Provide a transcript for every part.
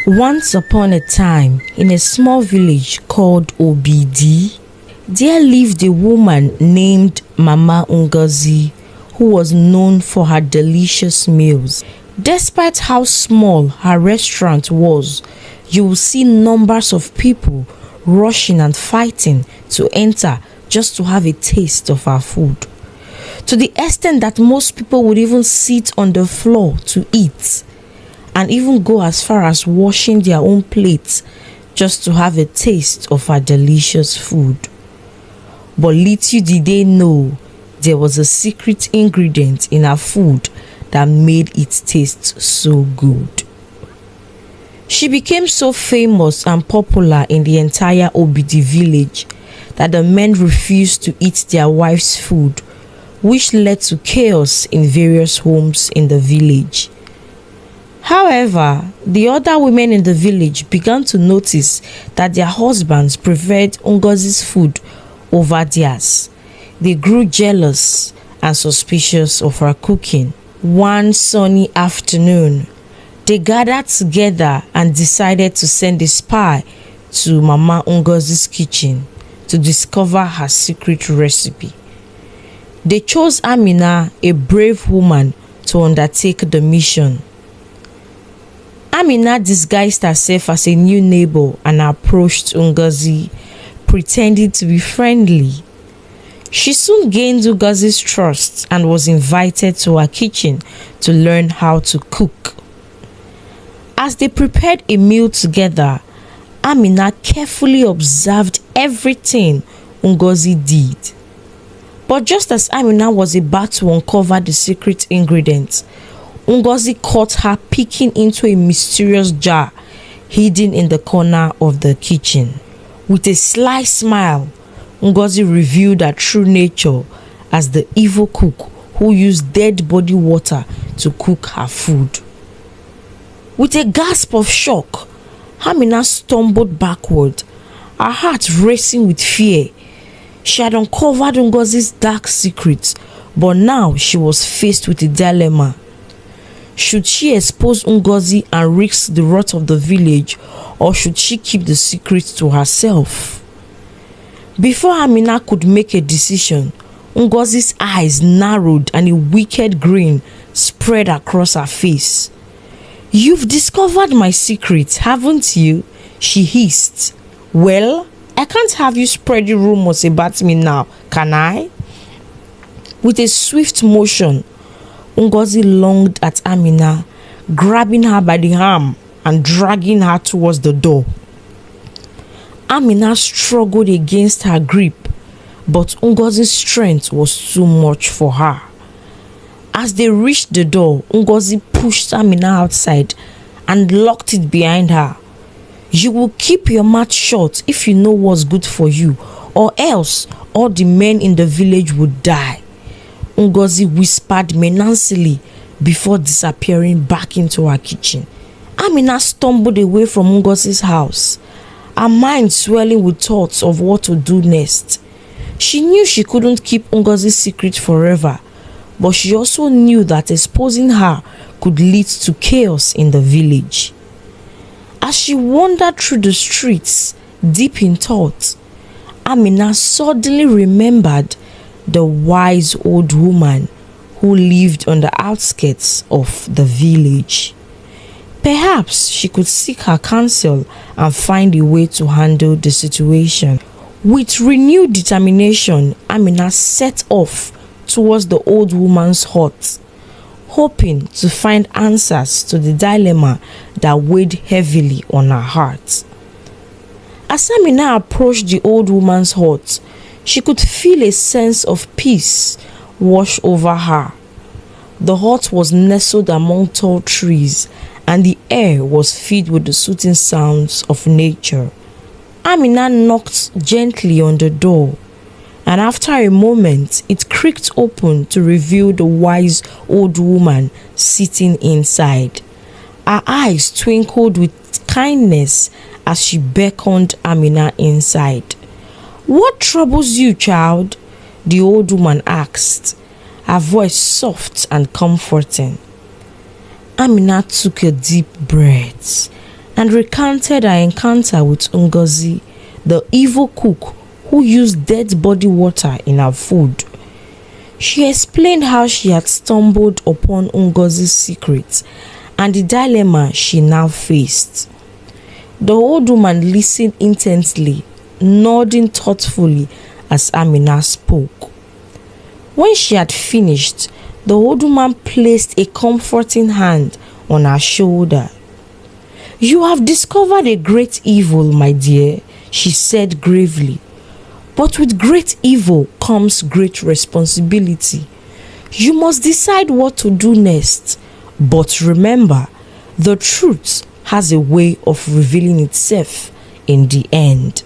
Once upon a time, in a small village called Obidi, there lived a woman named Mama Ngozi, who was known for her delicious meals. Despite how small her restaurant was, you will see numbers of people rushing and fighting to enter just to have a taste of her food. To the extent that most people would even sit on the floor to eat, and even go as far as washing their own plates just to have a taste of her delicious food. But little did they know there was a secret ingredient in her food that made it taste so good. She became so famous and popular in the entire Obidi village that the men refused to eat their wives' food, which led to chaos in various homes in the village. However, the other women in the village began to notice that their husbands preferred Ngozi's food over theirs. They grew jealous and suspicious of her cooking. One sunny afternoon, they gathered together and decided to send a spy to Mama Ngozi's kitchen to discover her secret recipe. They chose Amina, a brave woman, to undertake the mission. Amina disguised herself as a new neighbor and approached Ngozi, pretending to be friendly. She soon gained Ngozi's trust and was invited to her kitchen to learn how to cook. As they prepared a meal together, Amina carefully observed everything Ngozi did. But just as Amina was about to uncover the secret ingredients, Ngozi caught her peeking into a mysterious jar hidden in the corner of the kitchen. With a sly smile, Ngozi revealed her true nature as the evil cook who used dead body water to cook her food. With a gasp of shock, Amina stumbled backward, her heart racing with fear. She had uncovered Ngozi's dark secrets, but now she was faced with a dilemma. Should she expose Ngozi and risk the wrath of the village, or should she keep the secret to herself? Before Amina could make a decision, Ngozi's eyes narrowed and a wicked grin spread across her face. "You've discovered my secret, haven't you?" she hissed. "Well, I can't have you spreading rumors about me now, can I?" With a swift motion, Ngozi lunged at Amina, grabbing her by the arm and dragging her towards the door. Amina struggled against her grip, but Ngozi's strength was too much for her. As they reached the door, Ngozi pushed Amina outside and locked it behind her. "You will keep your mouth shut if you know what's good for you, or else all the men in the village would die," Ngozi whispered menacingly before disappearing back into her kitchen. Amina stumbled away from Ngozi's house, her mind swelling with thoughts of what to do next. She knew she couldn't keep Ngozi's secret forever, but she also knew that exposing her could lead to chaos in the village. As she wandered through the streets, deep in thought, Amina suddenly remembered the wise old woman who lived on the outskirts of the village. Perhaps she could seek her counsel and find a way to handle the situation. With renewed determination, Amina set off towards the old woman's hut, hoping to find answers to the dilemma that weighed heavily on her heart. As Amina approached the old woman's hut, she could feel a sense of peace wash over her. The hut was nestled among tall trees, and the air was filled with the soothing sounds of nature. Amina knocked gently on the door, and after a moment, it creaked open to reveal the wise old woman sitting inside. Her eyes twinkled with kindness as she beckoned Amina inside. "What troubles you, child?" the old woman asked, her voice soft and comforting. Amina took a deep breath and recounted her encounter with Ngozi, the evil cook who used dead body water in her food. She explained how she had stumbled upon Ngozi's secret and the dilemma she now faced. The old woman listened intently, nodding thoughtfully as Amina spoke. When she had finished, the old woman placed a comforting hand on her shoulder. "You have discovered a great evil, my dear," she said gravely. "But with great evil comes great responsibility. You must decide what to do next. But remember, the truth has a way of revealing itself in the end."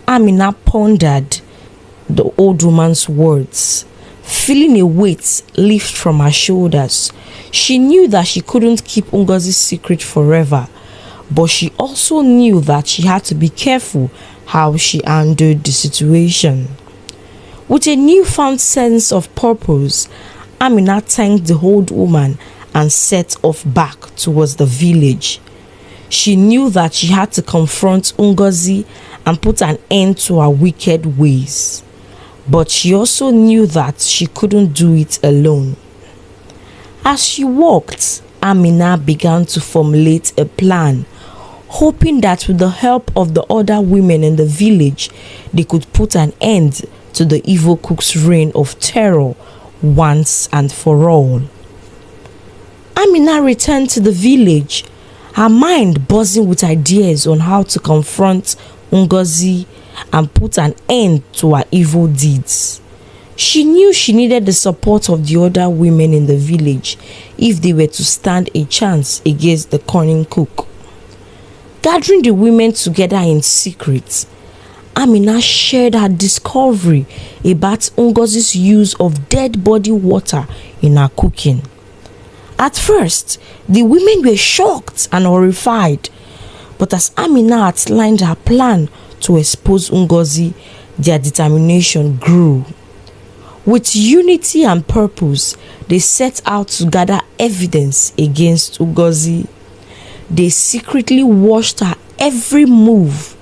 Amina pondered the old woman's words, feeling a weight lift from her shoulders. She knew that she couldn't keep Ngozi's secret forever, but she also knew that she had to be careful how she handled the situation. With a newfound sense of purpose, Amina thanked the old woman and set off back towards the village. She knew that she had to confront Ngozi and put an end to her wicked ways. But she also knew that she couldn't do it alone. As she walked, Amina began to formulate a plan, hoping that with the help of the other women in the village, they could put an end to the evil cook's reign of terror once and for all. Amina returned to the village, her mind buzzing with ideas on how to confront Ngozi and put an end to her evil deeds. She knew she needed the support of the other women in the village if they were to stand a chance against the cunning cook. Gathering the women together in secret, Amina shared her discovery about Ngozi's use of dead body water in her cooking. At first, the women were shocked and horrified, but as Amina outlined her plan to expose Ngozi, their determination grew. With unity and purpose, they set out to gather evidence against Ngozi. They secretly watched her every move,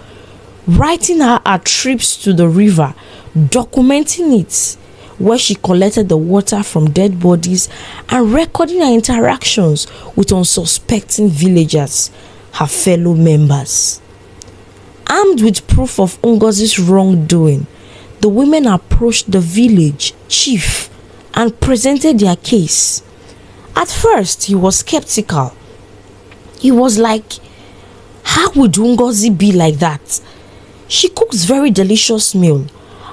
writing her trips to the river, documenting it, where she collected the water from dead bodies, and recording her interactions with unsuspecting villagers, her fellow members. Armed with proof of Ngozi's wrongdoing, the women approached the village chief and presented their case. At first, he was skeptical. He was like, "How would Ngozi be like that? She cooks very delicious meal.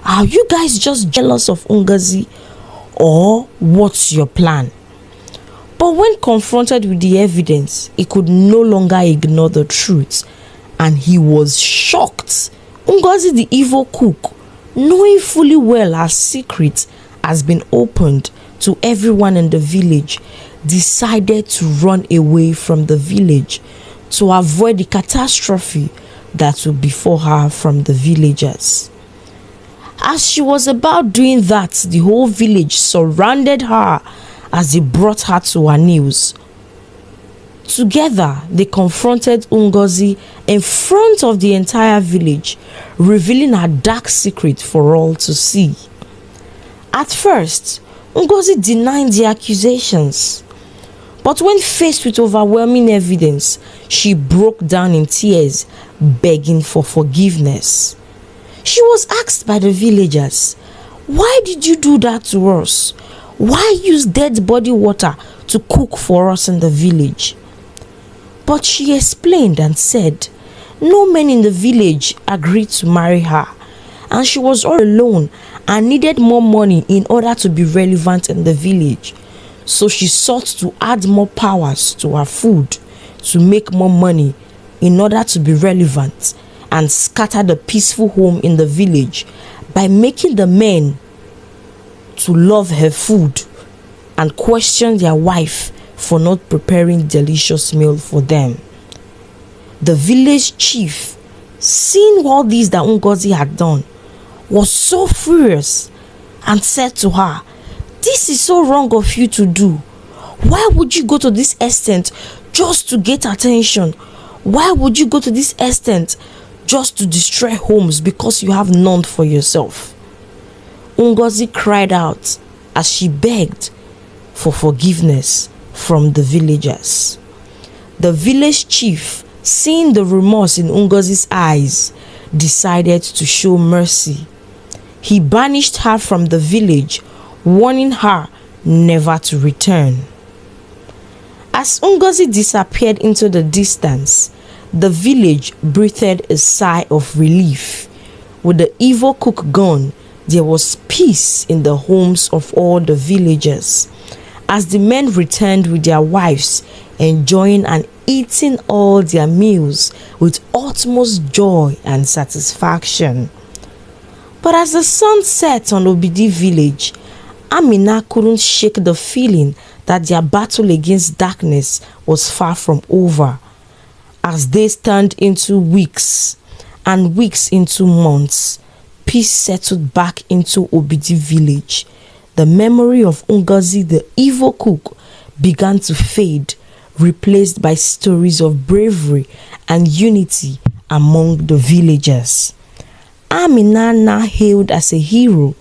Are you guys just jealous of Ngozi, or what's your plan?" But when confronted with the evidence, he could no longer ignore the truth, and he was shocked. Ngozi, the evil cook, knowing fully well her secret has been opened to everyone in the village, decided to run away from the village to avoid the catastrophe that would befall her from the villagers. As she was about doing that, the whole village surrounded her as they brought her to her knees. Together, they confronted Ngozi in front of the entire village, revealing her dark secret for all to see. At first, Ngozi denied the accusations, but when faced with overwhelming evidence, she broke down in tears, begging for forgiveness. She was asked by the villagers, "Why did you do that to us? Why use dead body water to cook for us in the village?" But she explained and said, no men in the village agreed to marry her, and she was all alone and needed more money in order to be relevant in the village. So she sought to add more powers to her food to make more money in order to be relevant, and scatter the peaceful home in the village by making the men to love her food and question their wife for not preparing delicious meal for them. The village chief, seeing all this that Ngozi had done, was so furious and said to her, "This is so wrong of you to do. Why would you go to this extent just to get attention? Why would you go to this extent just to destroy homes because you have none for yourself? Ngozi cried out as she begged for forgiveness from the villagers. The village chief, seeing the remorse in Ngozi's eyes, decided to show mercy. He banished her from the village, warning her never to return. As Ngozi disappeared into the distance, the village breathed a sigh of relief. With the evil cook gone, there was peace in the homes of all the villagers. As the men returned with their wives, enjoying and eating all their meals with utmost joy and satisfaction. But as the sun set on Obidi village, Amina couldn't shake the feeling that their battle against darkness was far from over. As days turned into weeks and weeks into months, peace settled back into Obidi village. The memory of Ngozi, the evil cook, began to fade, replaced by stories of bravery and unity among the villagers. Amina, now hailed as a hero,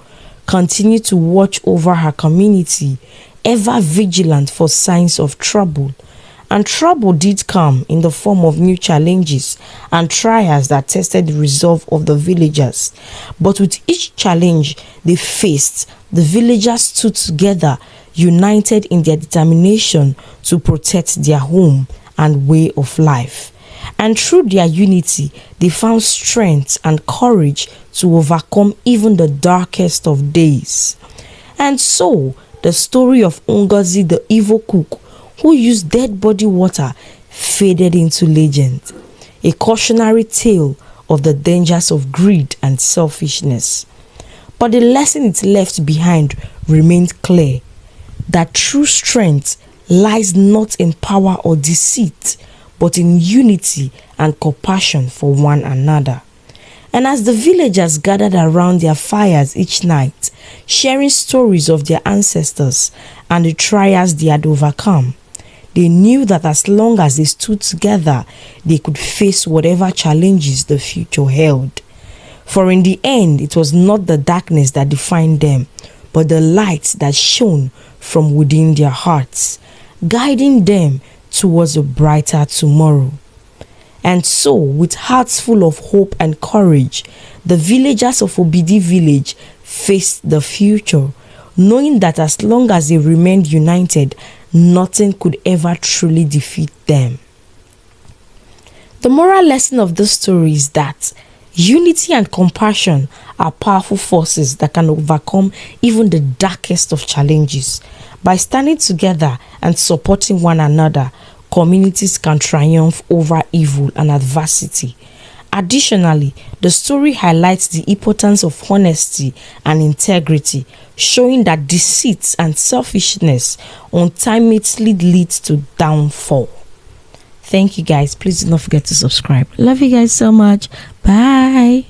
continued to watch over her community, ever vigilant for signs of trouble. And trouble did come in the form of new challenges and trials that tested the resolve of the villagers. But with each challenge they faced, the villagers stood together, united in their determination to protect their home and way of life. And through their unity, they found strength and courage to overcome even the darkest of days. And so, the story of Ngozi, the evil cook, who used dead body water, faded into legend, a cautionary tale of the dangers of greed and selfishness. But the lesson it left behind remained clear, that true strength lies not in power or deceit, but in unity and compassion for one another. And as the villagers gathered around their fires each night, sharing stories of their ancestors and the trials they had overcome, they knew that as long as they stood together, they could face whatever challenges the future held. For in the end, it was not the darkness that defined them, but the light that shone from within their hearts, guiding them towards a brighter tomorrow. And so, with hearts full of hope and courage, the villagers of Obidi village faced the future, knowing that as long as they remained united, nothing could ever truly defeat them. The moral lesson of this story is that unity and compassion are powerful forces that can overcome even the darkest of challenges. By standing together and supporting one another, communities can triumph over evil and adversity. Additionally, the story highlights the importance of honesty and integrity, showing that deceit and selfishness ultimately leads to downfall. Thank you guys. Please do not forget to subscribe. Love you guys so much. Bye.